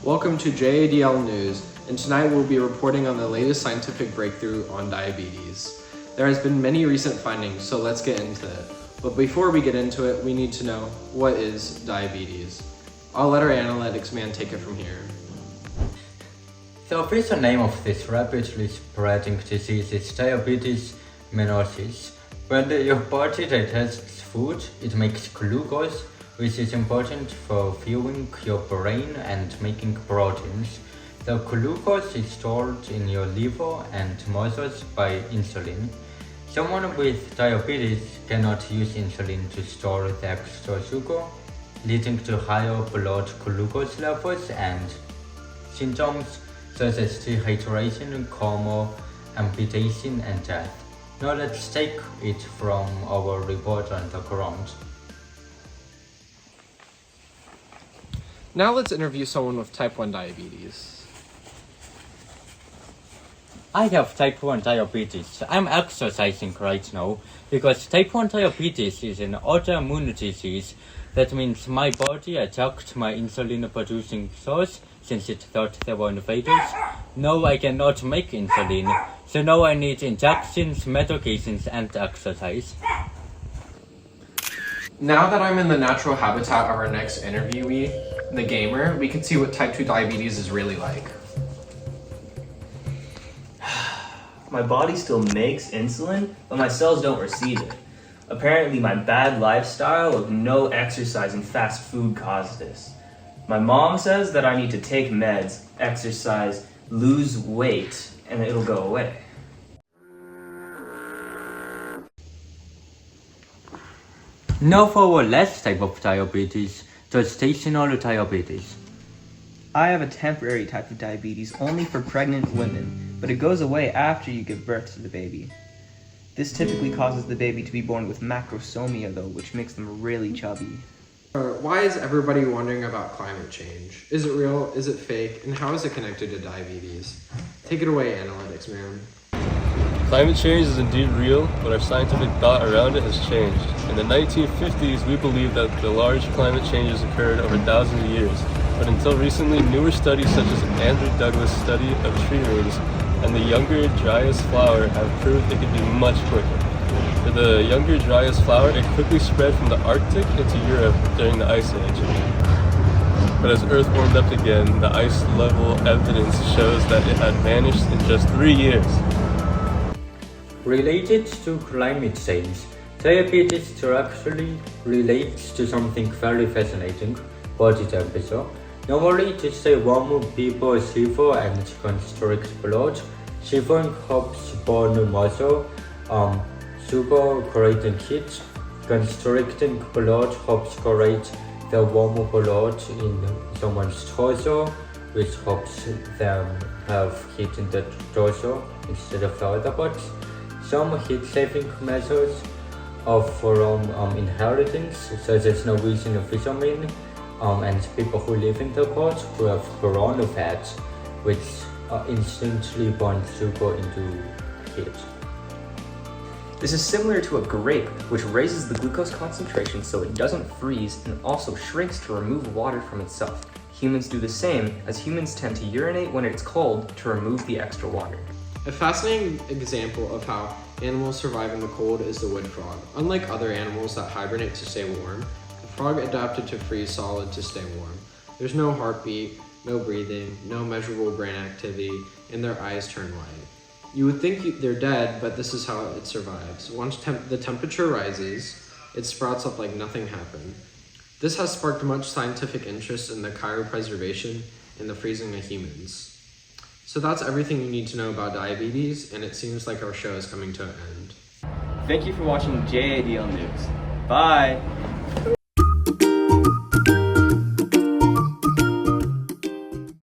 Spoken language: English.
Welcome to JADL News, and tonight we'll be reporting on the latest scientific breakthrough on diabetes. There has been many recent findings, so let's get into it. But before we get into it, we need to know, what is diabetes? I'll let our analytics man take it from here. The official name of this rapidly spreading disease is diabetes mellitus. When your body digests food, it makes glucose, which is important for fueling your brain and making proteins. The glucose is stored in your liver and muscles by insulin. Someone with diabetes cannot use insulin to store the extra sugar, leading to higher blood glucose levels and symptoms such as dehydration, coma, amputation, and death. Now let's take it from our report on the ground. Now let's interview someone with type 1 diabetes. I have type 1 diabetes. I'm exercising right now because type 1 diabetes is an autoimmune disease. That means my body attacked my insulin-producing cells since it thought they were invaders. Now I cannot make insulin, so now I need injections, medications, and exercise. Now that I'm in the natural habitat of our next interviewee, the gamer, we can see what type 2 diabetes is really like. My body still makes insulin, but my cells don't receive it. Apparently my bad lifestyle of no exercise and fast food caused this. My mom says that I need to take meds, exercise, lose weight, and it'll go away. Now for our last type of diabetes, gestational diabetes. I have a temporary type of diabetes only for pregnant women, but it goes away after you give birth to the baby. This typically causes the baby to be born with macrosomia though, which makes them really chubby. Why is everybody wondering about climate change? Is it real? Is it fake? And how is it connected to diabetes? Take it away, analytics man. Climate change is indeed real, but our scientific thought around it has changed. In the 1950s, we believed that the large climate changes occurred over thousands of years. But until recently, newer studies such as Andrew Douglas' study of tree rings and the younger dryas flower have proved it could be much quicker. For the younger dryas flower, it quickly spread from the Arctic into Europe during the Ice Age. But as Earth warmed up again, the ice level evidence shows that it had vanished in just 3 years. Related to climate change, diabetes directly relates to something very fascinating, body temperature. Normally, to stay warm, people shiver and constrict blood. Shivering helps burn muscle, sugar creating heat. Constricting blood helps create the warm blood in someone's torso, which helps them have heat in the torso instead of the other parts. Some heat-saving methods are from inheritance, such as Norwegian fishermen and people who live in the coast who have coronal fat, which instantly burn sugar into heat. This is similar to a grape, which raises the glucose concentration so it doesn't freeze and also shrinks to remove water from itself. Humans do the same, as humans tend to urinate when it's cold to remove the extra water. A fascinating example of how animals survive in the cold is the wood frog. Unlike other animals that hibernate to stay warm, the frog adapted to freeze solid to stay warm. There's no heartbeat, no breathing, no measurable brain activity, and their eyes turn white. You would think they're dead, but this is how it survives. Once the temperature rises, it sprouts up like nothing happened. This has sparked much scientific interest in the cryopreservation and the freezing of humans. So that's everything you need to know about diabetes, and it seems like our show is coming to an end. Thank you for watching JADL News. Bye!